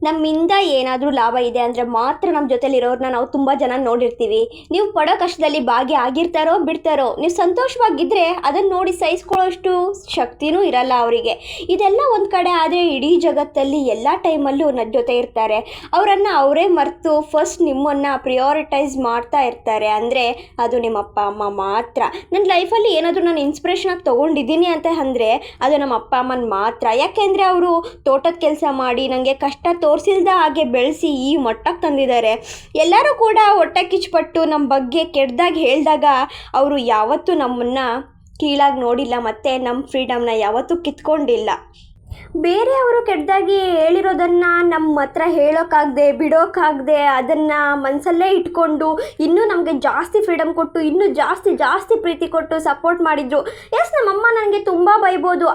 ನಮ್ಮಿಂದ ಏನಾದರೂ ಲಾಭ ಇದೆ ಅಂದರೆ ಮಾತ್ರ ನಮ್ಮ ಜೊತೆಲಿರೋರನ್ನ ನಾವು ತುಂಬ ಜನ ನೋಡಿರ್ತೀವಿ. ನೀವು ಪಡೋ ಕಷ್ಟದಲ್ಲಿ ಭಾಗಿ ಆಗಿರ್ತಾರೋ ಬಿಡ್ತಾರೋ, ನೀವು ಸಂತೋಷವಾಗಿದ್ದರೆ ಅದನ್ನು ನೋಡಿ ಸಹಿಸ್ಕೊಳ್ಳೋಷ್ಟು ಶಕ್ತಿನೂ ಇರಲ್ಲ ಅವರಿಗೆ. ಇದೆಲ್ಲ ಒಂದು ಕಡೆ ಆದರೆ ಇಡೀ ಜಗತ್ತಲ್ಲಿ ಎಲ್ಲ ಟೈಮಲ್ಲೂ ನನ್ನ ಜೊತೆ ಇರ್ತಾರೆ. ಅವರನ್ನು ಅವರೇ ಮರೆತು ಫಸ್ಟ್ ನಿಮ್ಮನ್ನು ಪ್ರಿಯಾರಿಟೈಸ್ ಮಾಡ್ತಾ ಇರ್ತಾರೆ ಅಂದರೆ ಅದು ನಿಮ್ಮ ಅಪ್ಪ ಅಮ್ಮ ಮಾತ್ರ. ನನ್ನ ಲೈಫಲ್ಲಿ ಏನಾದರೂ ನಾನು ಇನ್ಸ್ಪಿರೇಷನಾಗಿ ತೊಗೊಂಡಿದ್ದೀನಿ ಅಂತ ಅಂದರೆ ಅದು ನಮ್ಮ ಅಪ್ಪ ಅಮ್ಮನ ಮಾತ್ರ. ಯಾಕೆಂದರೆ ಅವರು ತೋಟದ ಕೆಲಸ ಮಾಡಿ ನನಗೆ ಕಷ್ಟ ತೋರಿಸಿಲ್ದ ಹಾಗೆ ಬೆಳೆಸಿ ಈ ಮಟ್ಟಕ್ಕೆ ತಂದಿದ್ದಾರೆ. ಎಲ್ಲರೂ ಕೂಡ ಹೊಟ್ಟೆ ಕಿಚ್ಚುಪಟ್ಟು ನಮ್ಮ ಬಗ್ಗೆ ಕೆಟ್ಟದಾಗಿ ಹೇಳಿದಾಗ ಅವರು ಯಾವತ್ತೂ ನಮ್ಮನ್ನು ಕೀಳಾಗಿ ನೋಡಿಲ್ಲ ಮತ್ತು ನಮ್ಮ ಫ್ರೀಡಮ್ನ ಯಾವತ್ತೂ ಕಿತ್ಕೊಂಡಿಲ್ಲ. ಬೇರೆಯವರು ಕೆಟ್ಟದಾಗಿ ಹೇಳಿರೋದನ್ನು ನಮ್ಮ ಹತ್ರ ಹೇಳೋಕ್ಕಾಗದೆ ಬಿಡೋಕ್ಕಾಗದೆ ಅದನ್ನು ಮನಸ್ಸಲ್ಲೇ ಇಟ್ಕೊಂಡು ಇನ್ನೂ ನಮಗೆ ಜಾಸ್ತಿ ಫ್ರೀಡಮ್ ಕೊಟ್ಟು ಇನ್ನೂ ಜಾಸ್ತಿ ಪ್ರೀತಿ ಕೊಟ್ಟು ಸಪೋರ್ಟ್ ಮಾಡಿದರು. ಎಸ್, ನಮ್ಮಮ್ಮ ನನಗೆ ತುಂಬ ಬೈಬೋದು,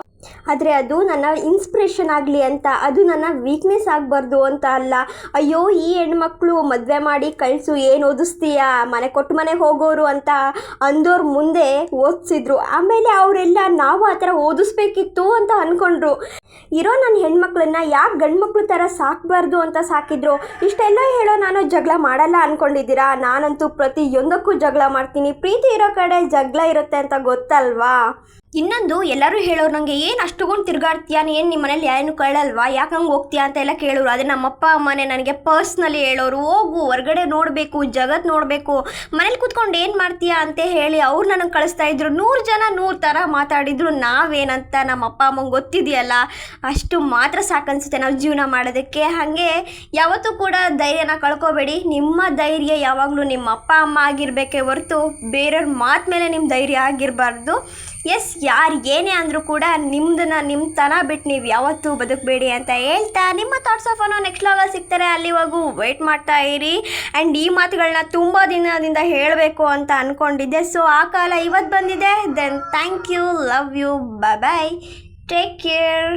ಆದರೆ ಅದು ನನ್ನ ಇನ್ಸ್ಪಿರೇಷನ್ ಆಗಲಿ ಅಂತ, ಅದು ನನ್ನ ವೀಕ್ನೆಸ್ ಆಗಬಾರ್ದು ಅಂತ ಅಲ್ಲ. ಅಯ್ಯೋ ಈ ಹೆಣ್ಮಕ್ಳು ಮದುವೆ ಮಾಡಿ ಕಳಿಸು, ಏನು ಓದಿಸ್ತೀಯಾ, ಮನೆ ಕೊಟ್ಟು ಮನೆಗೆ ಹೋಗೋರು ಅಂತ ಅಂದೋರು ಮುಂದೆ ಓದಿಸಿದ್ರು. ಆಮೇಲೆ ಅವರೆಲ್ಲ ನಾವು ಆ ಥರ ಓದಿಸ್ಬೇಕಿತ್ತು ಅಂತ ಅಂದ್ಕೊಂಡ್ರು. ಇರೋ ನನ್ನ ಹೆಣ್ಮಕ್ಳನ್ನ ಯಾಕೆ ಗಂಡು ಮಕ್ಳು ಥರ ಸಾಕಬಾರ್ದು ಅಂತ ಸಾಕಿದ್ರು. ಇಷ್ಟೆಲ್ಲ ಹೇಳೋ ನಾನು ಜಗಳ ಮಾಡಲ್ಲ ಅಂದ್ಕೊಂಡಿದ್ದೀರಾ? ನಾನಂತೂ ಪ್ರತಿಯೊಂದಕ್ಕೂ ಜಗಳ ಮಾಡ್ತೀನಿ. ಪ್ರೀತಿ ಇರೋ ಕಡೆ ಜಗಳ ಇರುತ್ತೆ ಅಂತ ಗೊತ್ತಲ್ವಾ? ಇನ್ನೊಂದು, ಎಲ್ಲರೂ ಹೇಳೋರು ನನಗೆ ಏನು ಅಷ್ಟುಗೊಂಡು ತಿರುಗಾಡ್ತೀಯಾ, ಏನು ನಿಮ್ಮ ಮನೇಲಿ ಏನು ಕೇಳಲ್ವಾ, ಯಾಕೆ ಹಂಗೆ ಹೋಗ್ತೀಯಾ ಅಂತ ಎಲ್ಲ ಕೇಳೋರು. ಆದರೆ ನಮ್ಮಪ್ಪ ಅಮ್ಮನೇ ನನಗೆ ಪರ್ಸ್ನಲಿ ಹೇಳೋರು, ಹೋಗು ಹೊರಗಡೆ ನೋಡಬೇಕು, ಜಗತ್ತು ನೋಡಬೇಕು, ಮನೇಲಿ ಕೂತ್ಕೊಂಡು ಏನು ಮಾಡ್ತೀಯಾ ಅಂತ ಹೇಳಿ ಅವ್ರು ನನಗೆ ಕಳಿಸ್ತಾ ಇದ್ರು. 100 ಜನ 100 ಥರ ಮಾತಾಡಿದ್ರು, ನಾವೇನಂತ ನಮ್ಮ ಅಪ್ಪ ಅಮ್ಮಂಗೆ ಗೊತ್ತಿದೆಯಲ್ಲ, ಅಷ್ಟು ಮಾತ್ರ ಸಾಕನ್ಸುತ್ತೆ ನಾವು ಜೀವನ ಮಾಡೋದಕ್ಕೆ. ಹಾಗೆ ಯಾವತ್ತೂ ಕೂಡ ಧೈರ್ಯನ ಕಳ್ಕೊಬೇಡಿ. ನಿಮ್ಮ ಧೈರ್ಯ ಯಾವಾಗಲೂ ನಿಮ್ಮ ಅಪ್ಪ ಅಮ್ಮ ಆಗಿರಬೇಕೇ ಹೊರತು ಬೇರೆಯವ್ರ ಮಾತು ಮೇಲೆ ನಿಮ್ಮ ಧೈರ್ಯ ಆಗಿರಬಾರ್ದು. ಎಸ್, ಯಾರು ಏನೇ ಅಂದರೂ ಕೂಡ ನಿಮ್ಮ ತನ ಬಿಟ್ಟು ನೀವು ಯಾವತ್ತೂ ಬದುಕಬೇಡಿ ಅಂತ ಹೇಳ್ತಾ ನಿಮ್ಮ ಥಾಟ್ಸ್ ಆಫ್ ಅನ್ನೋ ನೆಕ್ಸ್ಟ್ ಲಾಗಲ್ಲಿ ಸಿಗ್ತಾರೆ. ಅಲ್ಲಿವರೆಗೂ ವೆಯ್ಟ್ ಮಾಡ್ತಾ ಇರಿ. ಆ್ಯಂಡ್ ಈ ಮಾತುಗಳನ್ನ ತುಂಬ ದಿನದಿಂದ ಹೇಳಬೇಕು ಅಂತ ಅಂದ್ಕೊಂಡಿದ್ದೆ. ಸೊ ಆ ಕಾಲ ಇವತ್ತು ಬಂದಿದೆ. Then thank you, love you, bye, take care.